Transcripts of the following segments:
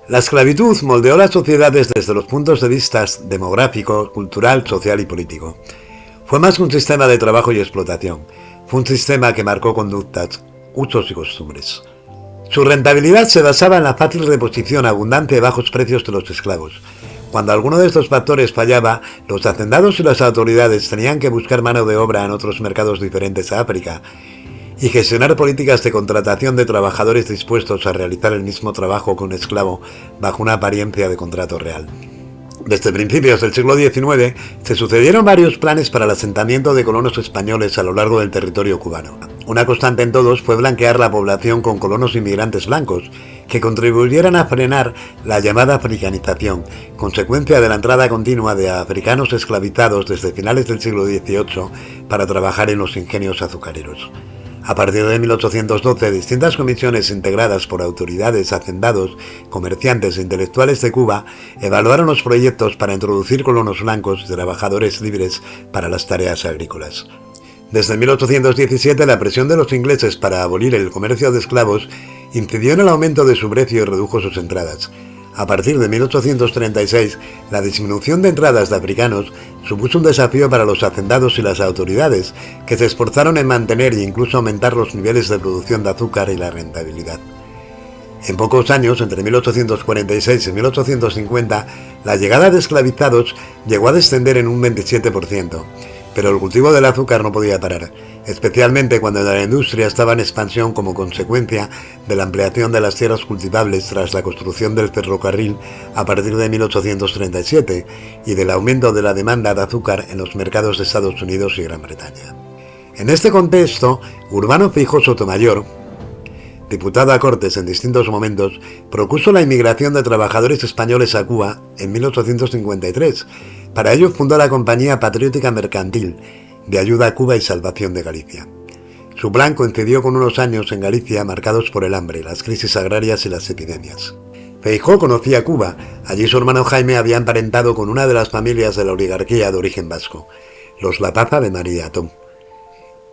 La esclavitud moldeó las sociedades desde los puntos de vista demográfico, cultural, social y político. Fue más que un sistema de trabajo y explotación. Fue un sistema que marcó conductas, usos y costumbres. Su rentabilidad se basaba en la fácil reposición abundante de bajos precios de los esclavos. Cuando alguno de estos factores fallaba, los hacendados y las autoridades tenían que buscar mano de obra en otros mercados diferentes a África y gestionar políticas de contratación de trabajadores dispuestos a realizar el mismo trabajo que un esclavo bajo una apariencia de contrato real. Desde principios del siglo XIX se sucedieron varios planes para el asentamiento de colonos españoles a lo largo del territorio cubano. Una constante en todos fue blanquear la población con colonos inmigrantes blancos, que contribuyeran a frenar la llamada africanización, consecuencia de la entrada continua de africanos esclavizados desde finales del siglo XVIII para trabajar en los ingenios azucareros. A partir de 1812, distintas comisiones integradas por autoridades, hacendados, comerciantes e intelectuales de Cuba evaluaron los proyectos para introducir colonos blancos y trabajadores libres para las tareas agrícolas. Desde 1817, la presión de los ingleses para abolir el comercio de esclavos incidió en el aumento de su precio y redujo sus entradas. A partir de 1836, la disminución de entradas de africanos supuso un desafío para los hacendados y las autoridades, que se esforzaron en mantener e incluso aumentar los niveles de producción de azúcar y la rentabilidad. En pocos años, entre 1846 y 1850, la llegada de esclavizados llegó a descender en un 27%, pero el cultivo del azúcar no podía parar, especialmente cuando la industria estaba en expansión como consecuencia de la ampliación de las tierras cultivables tras la construcción del ferrocarril a partir de 1837 y del aumento de la demanda de azúcar en los mercados de Estados Unidos y Gran Bretaña. En este contexto, Urbano Feijoo Sotomayor, diputado a Cortes en distintos momentos, propuso la inmigración de trabajadores españoles a Cuba en 1853. Para ello fundó la Compañía Patriótica Mercantil, de ayuda a Cuba y salvación de Galicia. Su plan coincidió con unos años en Galicia marcados por el hambre, las crisis agrarias y las epidemias. Feijoo conocía Cuba. Allí su hermano Jaime había emparentado con una de las familias de la oligarquía de origen vasco, los Lataza de María Tom.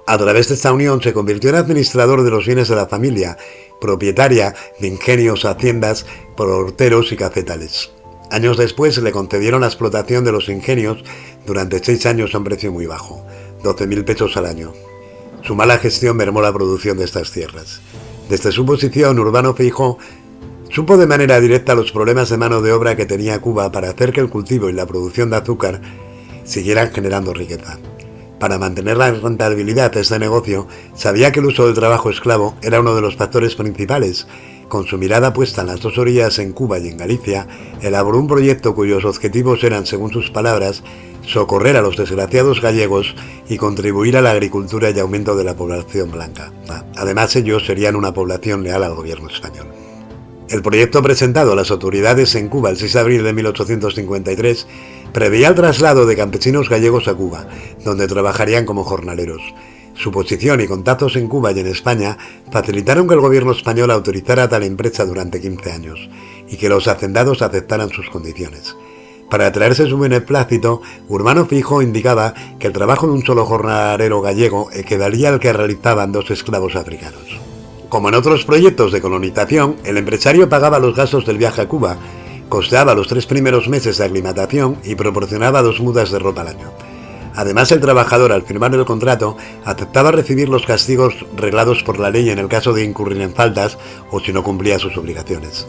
A través de esta unión se convirtió en administrador de los bienes de la familia, propietaria de ingenios, haciendas, porteros y cafetales. Años después le concedieron la explotación de los ingenios durante 6 años a un precio muy bajo, 12.000 pesos al año. Su mala gestión mermó la producción de estas tierras. Desde su posición, Urbano Feijoo supo de manera directa los problemas de mano de obra que tenía Cuba para hacer que el cultivo y la producción de azúcar siguieran generando riqueza. Para mantener la rentabilidad de este negocio, sabía que el uso del trabajo esclavo era uno de los factores principales. Con su mirada puesta en las dos orillas, en Cuba y en Galicia, elaboró un proyecto cuyos objetivos eran, según sus palabras, socorrer a los desgraciados gallegos y contribuir a la agricultura y aumento de la población blanca. Además, ellos serían una población leal al gobierno español. El proyecto presentado a las autoridades en Cuba el 6 de abril de 1853 preveía el traslado de campesinos gallegos a Cuba, donde trabajarían como jornaleros. Su posición y contactos en Cuba y en España facilitaron que el gobierno español autorizara tal empresa durante 15 años y que los hacendados aceptaran sus condiciones. Para atraerse su beneplácito, Urbano Feijoo indicaba que el trabajo de un solo jornalero gallego equivaldría al que realizaban 2 esclavos africanos. Como en otros proyectos de colonización, el empresario pagaba los gastos del viaje a Cuba, costeaba los 3 primeros meses de aclimatación y proporcionaba 2 mudas de ropa al año. Además, el trabajador, al firmar el contrato, aceptaba recibir los castigos reglados por la ley en el caso de incurrir en faltas o si no cumplía sus obligaciones.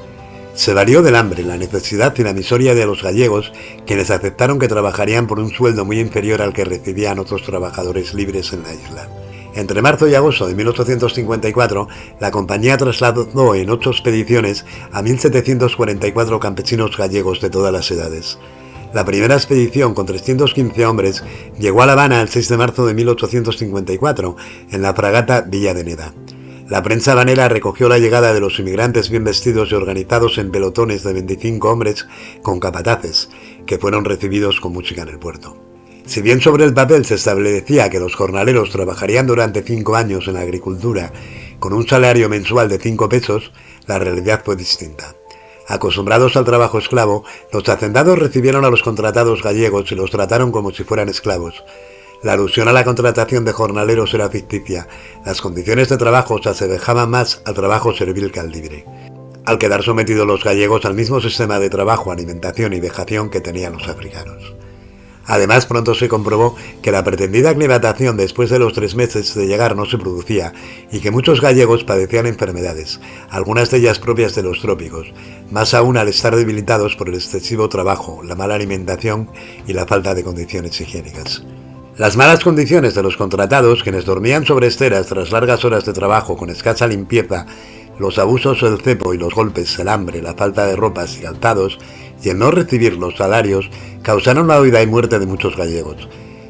Se valió del hambre, la necesidad y la miseria de los gallegos, quienes aceptaron que trabajarían por un sueldo muy inferior al que recibían otros trabajadores libres en la isla. Entre marzo y agosto de 1854, la compañía trasladó en 8 expediciones a 1.744 campesinos gallegos de todas las edades. La primera expedición, con 315 hombres, llegó a La Habana el 6 de marzo de 1854, en la fragata Villa de Neda. La prensa habanera recogió la llegada de los inmigrantes bien vestidos y organizados en pelotones de 25 hombres con capataces, que fueron recibidos con música en el puerto. Si bien sobre el papel se establecía que los jornaleros trabajarían durante 5 años en la agricultura con un salario mensual de 5 pesos, la realidad fue distinta. Acostumbrados al trabajo esclavo, los hacendados recibieron a los contratados gallegos y los trataron como si fueran esclavos. La alusión a la contratación de jornaleros era ficticia. Las condiciones de trabajo se asemejaban más al trabajo servil que al libre. al quedar sometidos los gallegos al mismo sistema de trabajo, alimentación y vejación que tenían los africanos. Además, pronto se comprobó que la pretendida aclimatación después de los 3 meses de llegar no se producía y que muchos gallegos padecían enfermedades, algunas de ellas propias de los trópicos, más aún al estar debilitados por el excesivo trabajo, la mala alimentación y la falta de condiciones higiénicas. Las malas condiciones de los contratados, quienes dormían sobre esteras tras largas horas de trabajo con escasa limpieza, los abusos del cepo y los golpes, el hambre, la falta de ropas y calzados, y el no recibir los salarios, causaron la huida y muerte de muchos gallegos.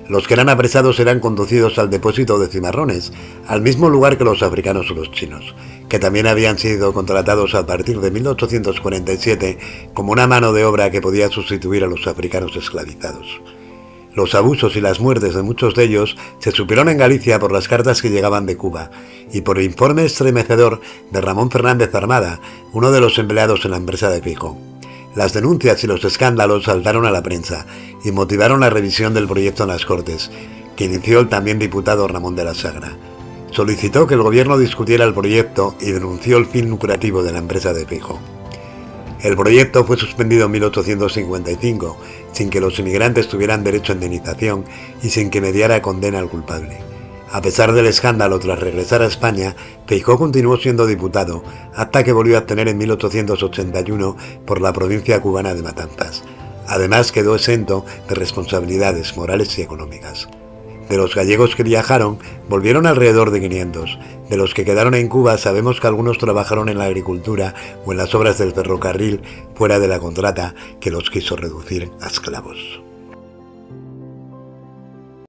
Los que eran apresados eran conducidos al depósito de cimarrones, al mismo lugar que los africanos o los chinos, que también habían sido contratados a partir de 1847 como una mano de obra que podía sustituir a los africanos esclavizados. Los abusos y las muertes de muchos de ellos se supieron en Galicia por las cartas que llegaban de Cuba y por el informe estremecedor de Ramón Fernández Armada, uno de los empleados en la empresa de Feijó. Las denuncias y los escándalos saltaron a la prensa y motivaron la revisión del proyecto en las Cortes, que inició el también diputado Ramón de la Sagra. Solicitó que el gobierno discutiera el proyecto y denunció el fin lucrativo de la empresa de Feijó. El proyecto fue suspendido en 1855, sin que los inmigrantes tuvieran derecho a indemnización y sin que mediara condena al culpable. A pesar del escándalo, tras regresar a España, Feijó continuó siendo diputado, hasta que volvió a obtener en 1881 por la provincia cubana de Matanzas. Además, quedó exento de responsabilidades morales y económicas. De los gallegos que viajaron, volvieron alrededor de 500. De los que quedaron en Cuba, sabemos que algunos trabajaron en la agricultura o en las obras del ferrocarril fuera de la contrata que los quiso reducir a esclavos.